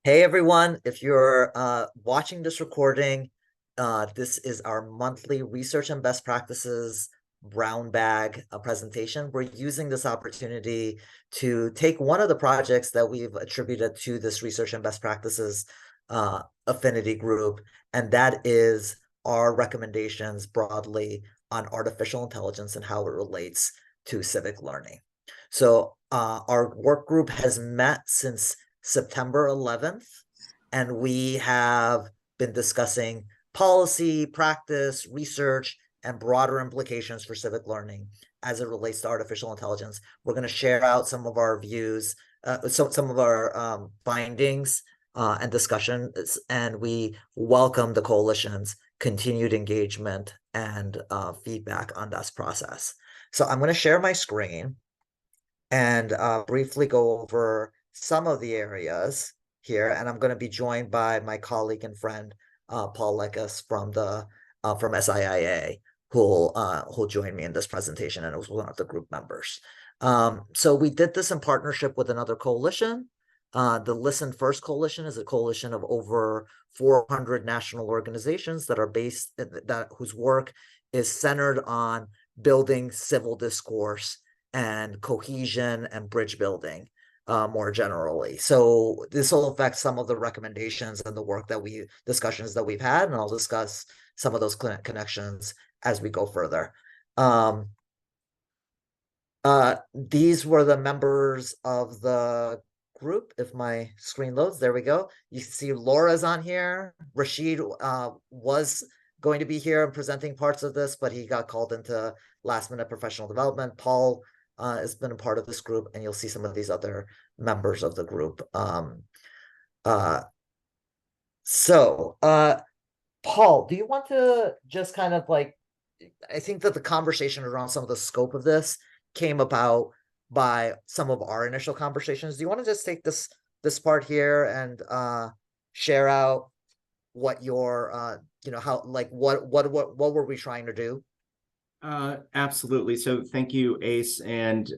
Hey everyone, if you're watching this recording, this is our monthly research and best practices brown bag presentation. We're using this opportunity to take one of the projects that we've attributed to this research and best practices affinity group, and that is our recommendations broadly on artificial intelligence and how it relates to civic learning. So our work group has met since September 11th, and we have been discussing policy, practice, research, and broader implications for civic learning as it relates to artificial intelligence. We're going to share out some of our views, some of our findings and discussions, and we welcome the coalition's continued engagement and feedback on this process. So I'm going to share my screen and briefly go over some of the areas here. And I'm going to be joined by my colleague and friend, Paul Lekas from SIIA, who'll join me in this presentation and was one of the group members. So we did this in partnership with another coalition. The Listen First Coalition is a coalition of over 400 national organizations that are whose work is centered on building civil discourse and cohesion and bridge building more generally. So this will affect some of the recommendations and the discussions that we've had, and I'll discuss some of those connections as we go further. These were the members of the group. If my screen loads, there we go. You see Laura's on here. Rashid was going to be here and presenting parts of this, but he got called into last minute professional development. Paul has been a part of this group, and you'll see some of these other members of the group. Paul, do you want to just kind of I think that the conversation around some of the scope of this came about by some of our initial conversations. Do you want to just take this part here and share out what your how what were we trying to do? Absolutely. So thank you, Ace, and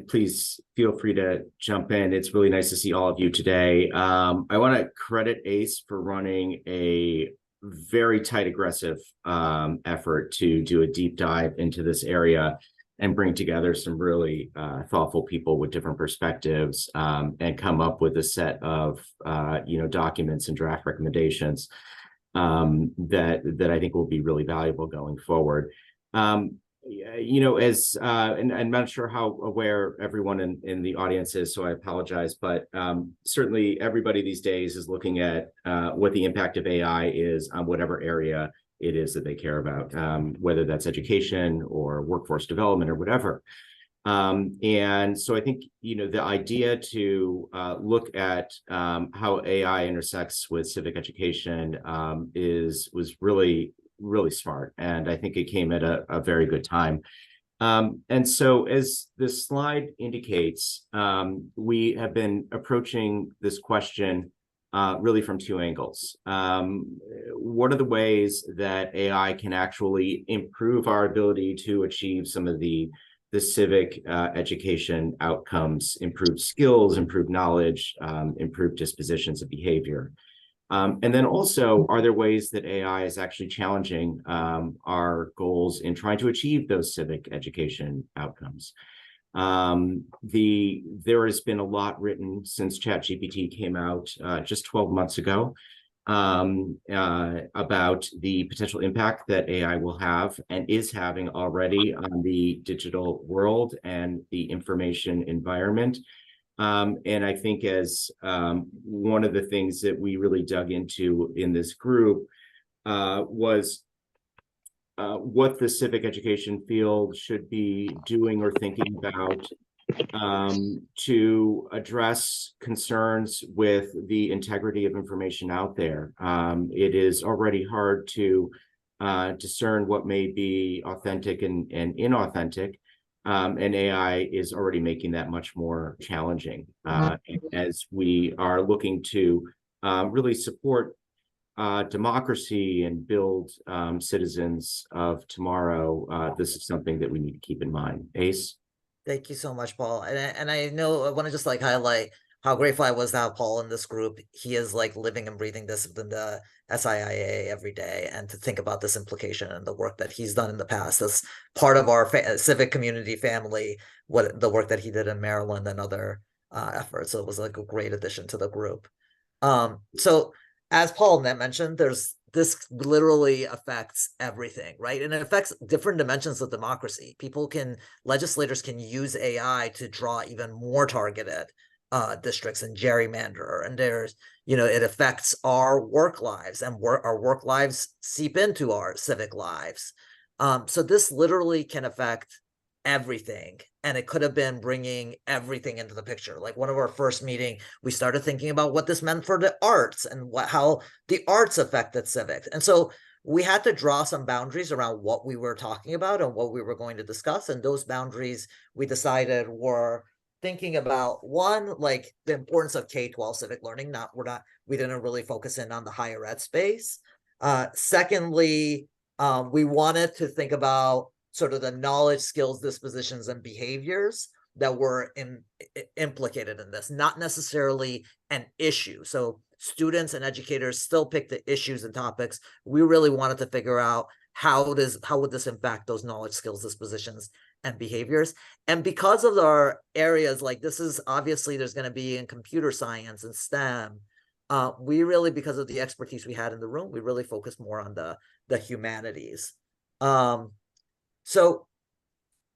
please feel free to jump in. It's really nice to see all of you today. I want to credit Ace for running a very tight, aggressive effort to do a deep dive into this area and bring together some really thoughtful people with different perspectives and come up with a set of documents and draft recommendations that I think will be really valuable going forward. And I'm not sure how aware everyone in the audience is, so I apologize, but certainly everybody these days is looking at what the impact of AI is on whatever area it is that they care about, whether that's education or workforce development or whatever. And so I think, the idea to look at how AI intersects with civic education was really, really smart. And I think it came at a very good time. And so as this slide indicates, we have been approaching this question really from two angles. What are the ways that AI can actually improve our ability to achieve some of the civic education outcomes, improve skills, improve knowledge, improve dispositions of behavior? And then also, are there ways that AI is actually challenging our goals in trying to achieve those civic education outcomes? There has been a lot written since ChatGPT came out just 12 months ago about the potential impact that AI will have and is having already on the digital world and the information environment. And I think as one of the things that we really dug into in this group was what the civic education field should be doing or thinking about to address concerns with the integrity of information out there. It is already hard to discern what may be authentic and inauthentic, and AI is already making that much more challenging as we are looking to really support democracy and build citizens of tomorrow. This is something that we need to keep in mind. Ace? Thank you so much, Paul. And I know I want to just highlight how grateful I was to have Paul in this group. He is like living and breathing this within the SIIA every day, and to think about this implication and the work that he's done in the past as part of our civic community family, what the work that he did in Maryland and other efforts. So it was like a great addition to the group. So as Paul mentioned, this literally affects everything, right? And it affects different dimensions of democracy. Legislators can use AI to draw even more targeted districts and gerrymander. And it affects our work lives, and our work lives seep into our civic lives. So this literally can affect everything. And it could have been bringing everything into the picture. Like one of our first meeting, we started thinking about what this meant for the arts and how the arts affected civics. And so we had to draw some boundaries around what we were talking about and what we were going to discuss. And those boundaries we decided were thinking about, one, like the importance of K-12 civic learning. We didn't really focus in on the higher ed space. Secondly, we wanted to think about sort of the knowledge, skills, dispositions, and behaviors that were implicated in this, not necessarily an issue. So students and educators still pick the issues and topics. We really wanted to figure out how would this impact those knowledge, skills, dispositions, and behaviors. And because of our areas, like this is obviously there's going to be in computer science and STEM, we really, because of the expertise we had in the room, we really focused more on the humanities. So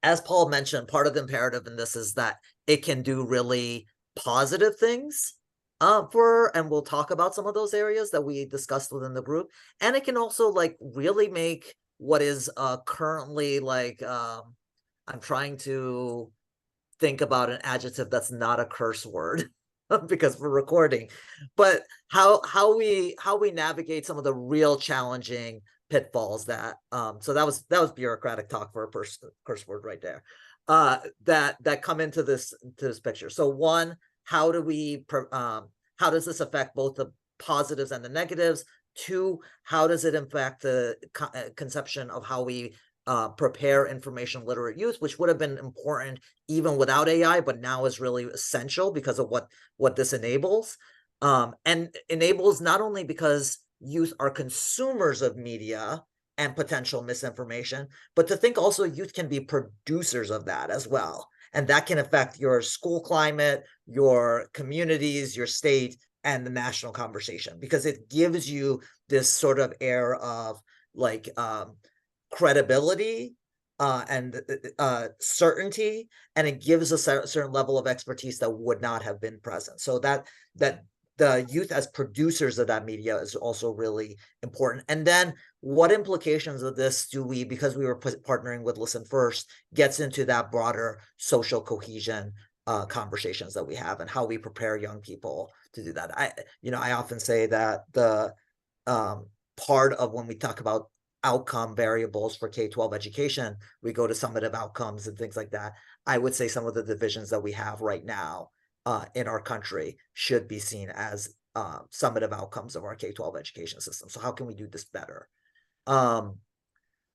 as Paul mentioned, part of the imperative in this is that it can do really positive things and we'll talk about some of those areas that we discussed within the group. And it can also like really make what is currently like, I'm trying to think about an adjective that's not a curse word because we're recording, but how we navigate some of the real challenging pitfalls that so that was bureaucratic talk for a curse word right there, that come into this picture. So one, how does this affect both the positives and the negatives? Two, how does it impact the conception of how we prepare information literate youth, which would have been important even without AI, but now is really essential because of what this enables, and enables not only because youth are consumers of media and potential misinformation, but to think also youth can be producers of that as well. And that can affect your school climate, your communities, your state, and the national conversation, because it gives you this sort of air of like credibility and certainty, and it gives a certain level of expertise that would not have been present. So that the youth as producers of that media is also really important. And then what implications of this do we, because we were partnering with Listen First, gets into that broader social cohesion conversations that we have and how we prepare young people to do that. I often say that the part of when we talk about outcome variables for K-12 education, we go to summative outcomes and things like that. I would say some of the divisions that we have right now in our country should be seen as summative outcomes of our K-12 education system. So how can we do this better? Paul,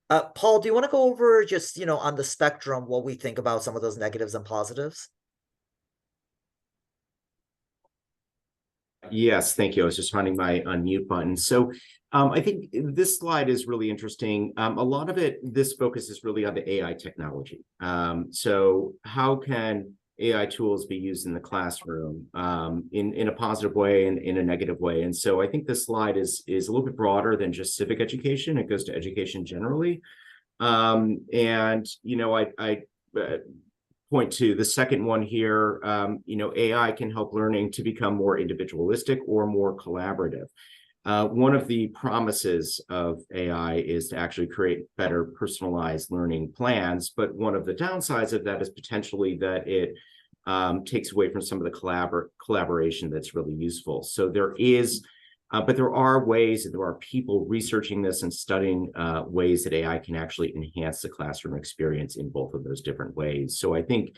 do you want to go over just, on the spectrum, what we think about some of those negatives and positives? Yes, thank you. I was just finding my unmute button. So I think this slide is really interesting. A lot of this focus is really on the AI technology. So how can AI tools be used in the classroom in a positive way and in a negative way? And so I think this slide is a little bit broader than just civic education. It goes to education generally. I point to the second one here. AI can help learning to become more individualistic or more collaborative. One of the promises of AI is to actually create better personalized learning plans, but one of the downsides of that is potentially that it takes away from some of the collaboration that's really useful. So but there are ways, and there are people researching this and studying ways that AI can actually enhance the classroom experience in both of those different ways. So I think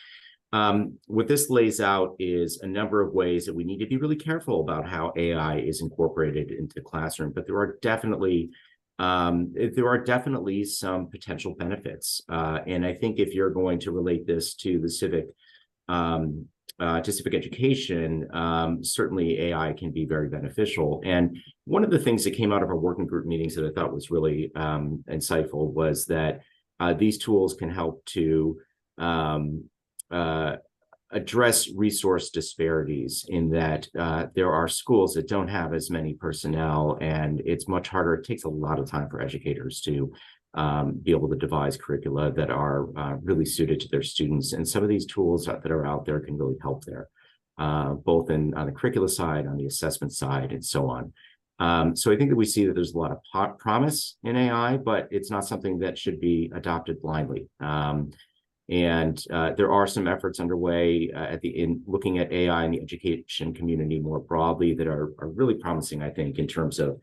what this lays out is a number of ways that we need to be really careful about how AI is incorporated into the classroom, but there are definitely some potential benefits. And I think if you're going to relate this to the civic to civic education, certainly AI can be very beneficial. And one of the things that came out of our working group meetings that I thought was really insightful was that these tools can help to address resource disparities in that there are schools that don't have as many personnel, and it's much harder. It takes a lot of time for educators to be able to devise curricula that are really suited to their students. And some of these tools that are out there can really help there, both on the curricula side, on the assessment side, and so on. So I think that we see that there's a lot of promise in AI, but it's not something that should be adopted blindly. And there are some efforts underway in looking at AI in the education community more broadly that are really promising, I think, in terms of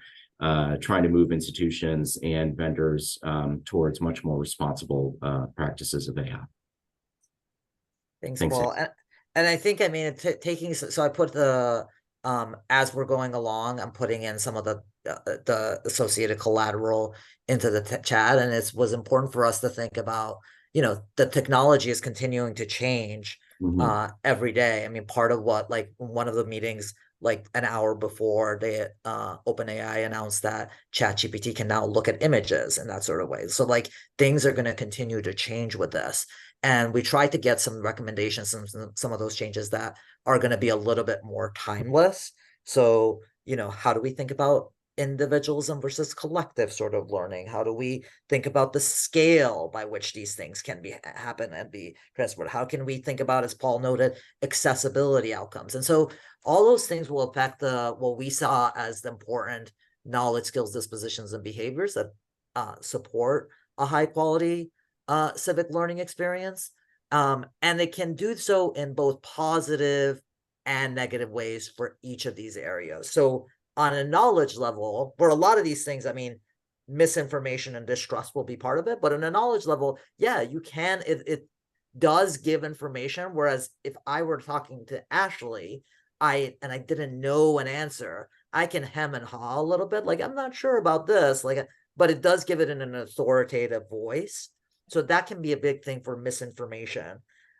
trying to move institutions and vendors towards much more responsible practices of AI. Thanks, Paul. And I think, I mean, taking, so I put the, as we're going along, I'm putting in some of the associated collateral into the chat, and it was important for us to think about, you know, the technology is continuing to change every day. I mean, part of what, like one of the meetings, like an hour before they OpenAI announced that ChatGPT can now look at images in that sort of way. So like things are going to continue to change with this. And we tried to get some recommendations and some of those changes that are going to be a little bit more timeless. So, you know, how do we think about individualism versus collective sort of learning? How do we think about the scale by which these things can be happen and be transported? How can we think about, as Paul noted, accessibility outcomes? And so all those things will affect what we saw as the important knowledge, skills, dispositions, and behaviors that support a high quality civic learning experience. And they can do so in both positive and negative ways for each of these areas. So on a knowledge level, where a lot of these things, I mean, misinformation and distrust will be part of it, but on a knowledge level, yeah, you can, it does give information. Whereas if I were talking to Ashley, I didn't know an answer, I can hem and haw a little bit, like, I'm not sure about this, like, but it does give it in an authoritative voice. So that can be a big thing for misinformation.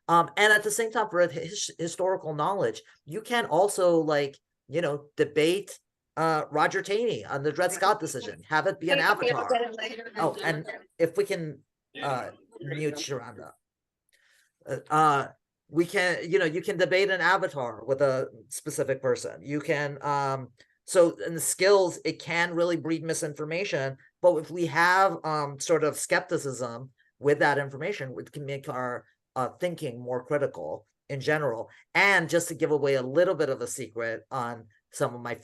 And at the same time, for historical knowledge, you can also, like, you know, debate Roger Taney on the Dred Scott decision, have it be an avatar. Oh, and if we can mute Sharonda. We can, you know, you can debate an avatar with a specific person. You can, so in the skills, it can really breed misinformation. But if we have sort of skepticism with that information, it can make our thinking more critical in general. And just to give away a little bit of a secret on some of my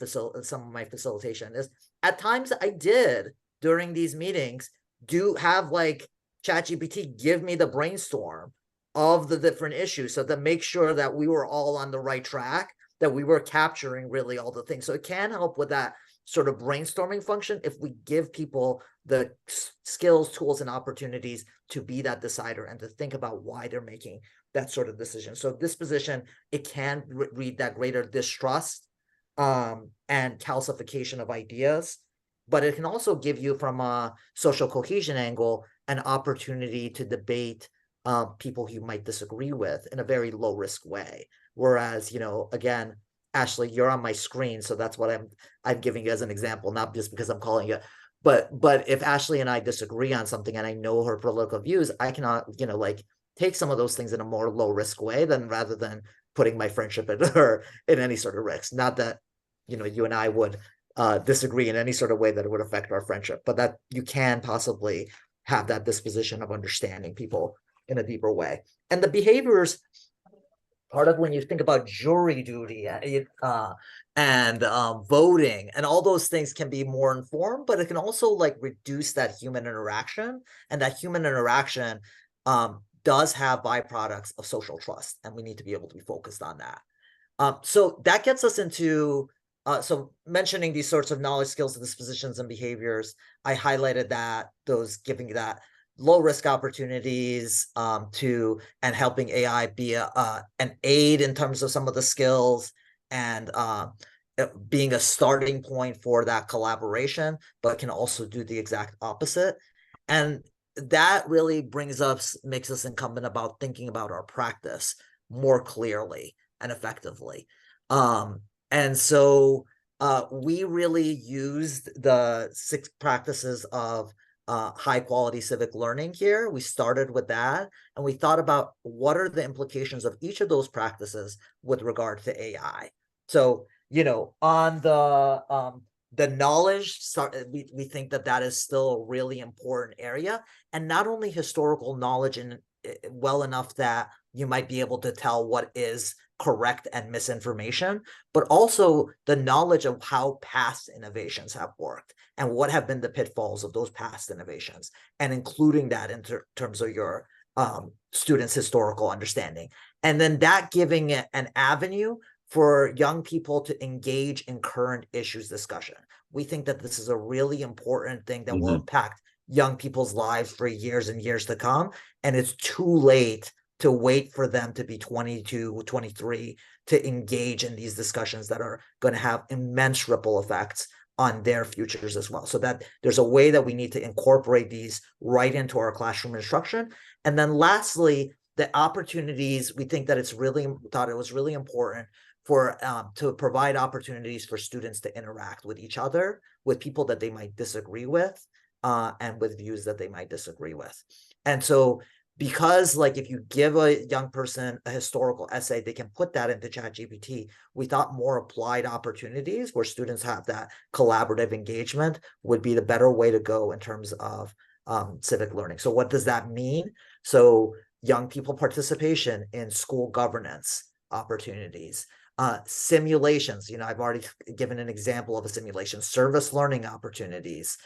facilitation is, at times I did during these meetings do have like ChatGPT give me the brainstorm of the different issues, so to make sure that we were all on the right track, that we were capturing really all the things. So it can help with that sort of brainstorming function if we give people the skills, tools, and opportunities to be that decider and to think about why they're making that sort of decision. So disposition, it can read that greater distrust and calcification of ideas, but it can also give you, from a social cohesion angle, an opportunity to debate people who you might disagree with in a very low risk way. Whereas, you know, again, Ashley, you're on my screen, so that's what I'm giving you as an example, not just because I'm calling you. But if Ashley and I disagree on something and I know her political views, I cannot, you know, like take some of those things in a more low risk way rather than putting my friendship in her in any sort of risk. Not that, you know, you and I would disagree in any sort of way that it would affect our friendship, but that you can possibly have that disposition of understanding people in a deeper way. And the behaviors, part of when you think about jury duty and voting and all those things can be more informed, but it can also like reduce that human interaction, and that human interaction does have byproducts of social trust, and we need to be able to be focused on that. So that gets us into, so mentioning these sorts of knowledge, skills, dispositions, and behaviors, I highlighted that, those giving that low risk opportunities to, and helping AI be an aid in terms of some of the skills, and being a starting point for that collaboration, but can also do the exact opposite. And that really makes us incumbent about thinking about our practice more clearly. and effectively. And so we really used the 6 practices of high quality civic learning here. We started with that, and we thought about what are the implications of each of those practices with regard to AI. So, on the knowledge, we think that is still a really important area, and not only historical knowledge and well enough that you might be able to tell what is correct and misinformation, but also the knowledge of how past innovations have worked and what have been the pitfalls of those past innovations, and including that in terms of your students' historical understanding. And then that giving it an avenue for young people to engage in current issues discussion. We think that this is a really important thing that will impact young people's lives for years and years to come. And it's too late to wait for them to be 22, 23 to engage in these discussions that are going to have immense ripple effects on their futures as well. So that there's a way that we need to incorporate these right into our classroom instruction. And then lastly, the opportunities, we think that thought it was really important for to provide opportunities for students to interact with each other, with people that they might disagree with, and with views that they might disagree with. And so because if you give a young person a historical essay, they can put that into ChatGPT. We thought more applied opportunities where students have that collaborative engagement would be the better way to go in terms of civic learning. So what does that mean? So young people participation in school governance opportunities, simulations. I've already given an example of a simulation, service learning opportunities,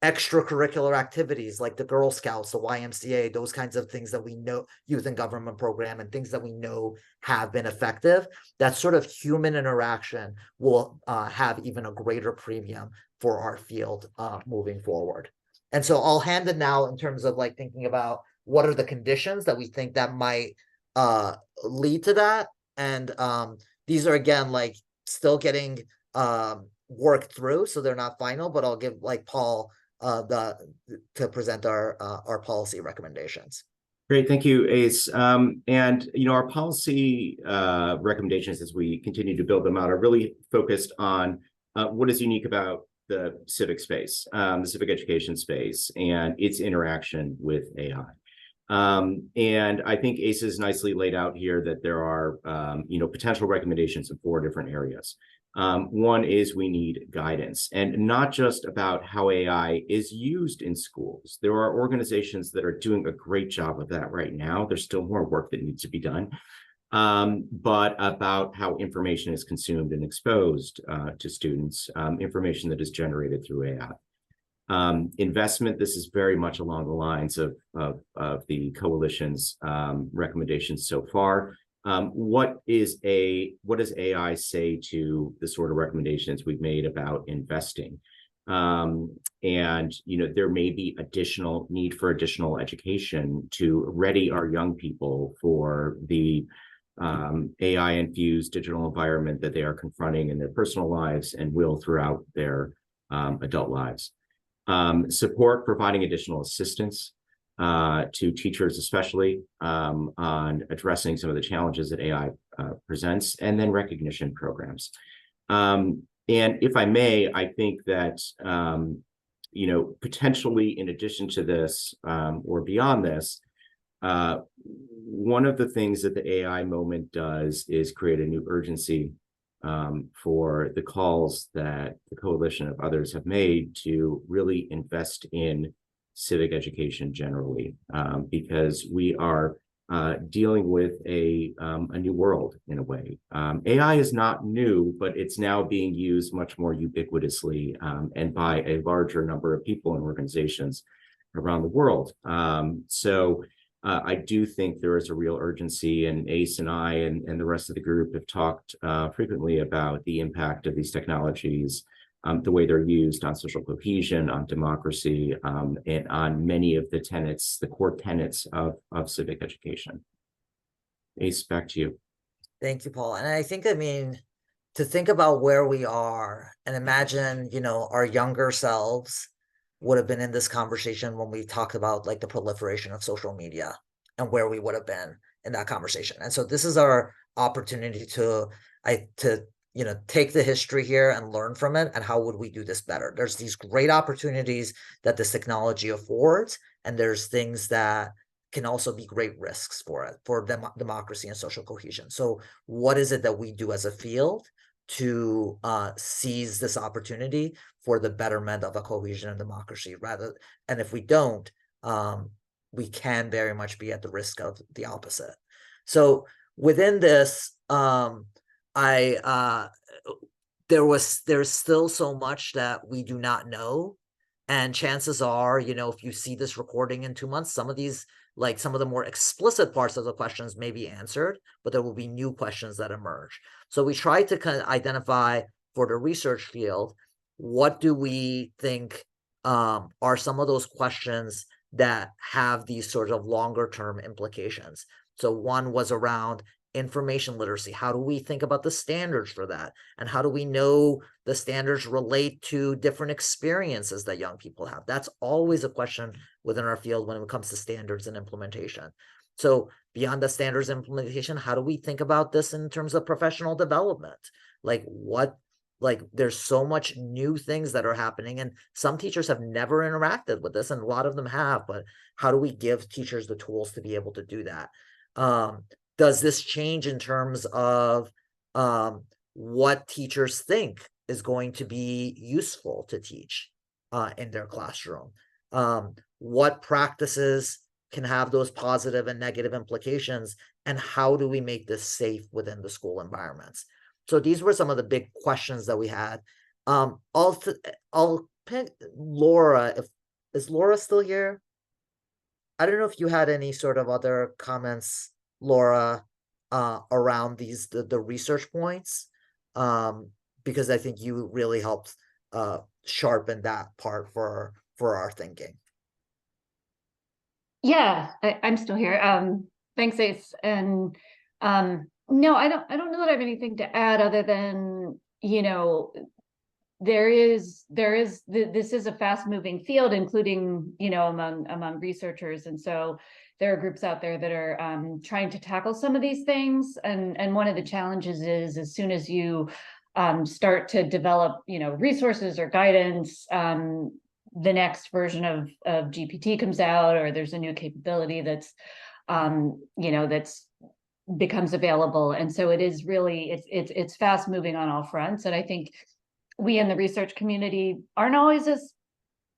extracurricular activities like the Girl Scouts, the YMCA, those kinds of things that we know, youth and government program, and things that we know have been effective. That sort of human interaction will have even a greater premium for our field moving forward. And so I'll hand it now in terms of thinking about what are the conditions that we think that might lead to that. And these are, again, still getting worked through, so they're not final, but I'll give Paul to present our policy recommendations. Great, thank you, Ace. And our policy recommendations, as we continue to build them out, are really focused on what is unique about the civic space, the civic education space, and its interaction with AI. And I think Ace has nicely laid out here that there are potential recommendations in 4 different areas. One is we need guidance, and not just about how AI is used in schools. There are organizations that are doing a great job of that right now. There's still more work that needs to be done, but about how information is consumed and exposed to students, information that is generated through AI. Investment, this is very much along the lines of the coalition's recommendations so far. What does AI say to the sort of recommendations we've made about investing? And there may be additional need for additional education to ready our young people for the AI-infused digital environment that they are confronting in their personal lives and will throughout their adult lives. Support providing additional assistance to teachers, especially on addressing some of the challenges that AI presents, and then recognition programs. And if I may, I think that, potentially in addition to this or beyond this, one of the things that the AI moment does is create a new urgency for the calls that the coalition of others have made to really invest in civic education generally, because we are dealing with a new world in a way. AI is not new, but it's now being used much more ubiquitously and by a larger number of people and organizations around the world. So I do think there is a real urgency, and Ace and I and the rest of the group have talked frequently about the impact of these technologies, the way they're used on social cohesion, on democracy, and on many of the tenets, the core tenets of civic education. Ace, back to you. Thank you, Paul. And I think, to think about where we are and imagine, our younger selves would have been in this conversation when we talked about the proliferation of social media and where we would have been in that conversation. And so this is our opportunity to take the history here and learn from it, and how would we do this better. There's these great opportunities that this technology affords, and there's things that can also be great risks for it, for democracy and social cohesion. So what is it that we do as a field to seize this opportunity for the betterment of a cohesion and democracy, and if we don't, we can very much be at the risk of the opposite. So within this, there's still so much that we do not know. And chances are, if you see this recording in 2 months, some of the more explicit parts of the questions may be answered, but there will be new questions that emerge. So we try to kind of identify for the research field, what do we think are some of those questions that have these sort of longer term implications. So one was around information literacy. How do we think about the standards for that? And how do we know the standards relate to different experiences that young people have? That's always a question within our field when it comes to standards and implementation. So beyond the standards implementation, how do we think about this in terms of professional development? There's so much new things that are happening, and some teachers have never interacted with this, and a lot of them have, but how do we give teachers the tools to be able to do that? Does this change in terms of what teachers think is going to be useful to teach in their classroom? What practices can have those positive and negative implications, and how do we make this safe within the school environments? So these were some of the big questions that we had. I'll pick Laura. Is Laura still here? I don't know if you had any sort of other comments, Laura, around the research points, because I think you really helped sharpen that part for our thinking. Yeah, I'm still here. Thanks, Ace. And no, I don't know that I have anything to add other than, this is a fast moving field, including, among researchers. And so there are groups out there that are trying to tackle some of these things. And one of the challenges is, as soon as you start to develop, resources or guidance, the next version of GPT comes out, or there's a new capability that's becomes available. And so it is really, it's fast moving on all fronts. And I think we in the research community aren't always as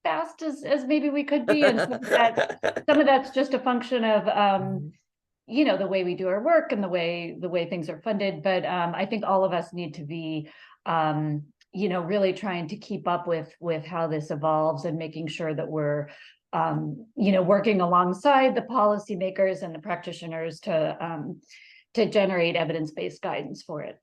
fast as maybe we could be. And some of that's just a function of, the way we do our work and the way things are funded. But I think all of us need to be, really trying to keep up with how this evolves, and making sure that we're, working alongside the policymakers and the practitioners to generate evidence-based guidance for it.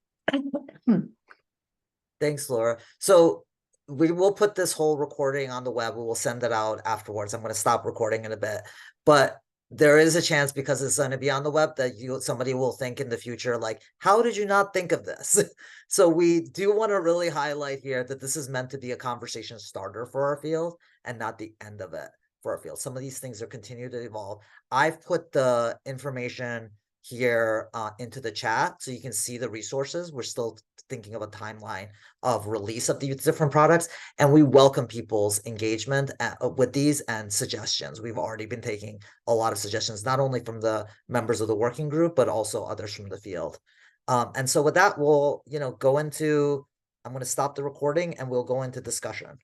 Thanks, Laura. So we will put this whole recording on the web. We will send it out afterwards. I'm going to stop recording in a bit, but there is a chance, because it's going to be on the web, that somebody will think in the future, like, how did you not think of this? So we do want to really highlight here that this is meant to be a conversation starter for our field, and not the end of it for our field. Some of these things are continue to evolve. I've put the information here into the chat so you can see the resources. We're still thinking of a timeline of release of these different products, and we welcome people's engagement with these and suggestions. We've already been taking a lot of suggestions, not only from the members of the working group, but also others from the field. And so with that, we'll I'm going to stop the recording and we'll go into discussion.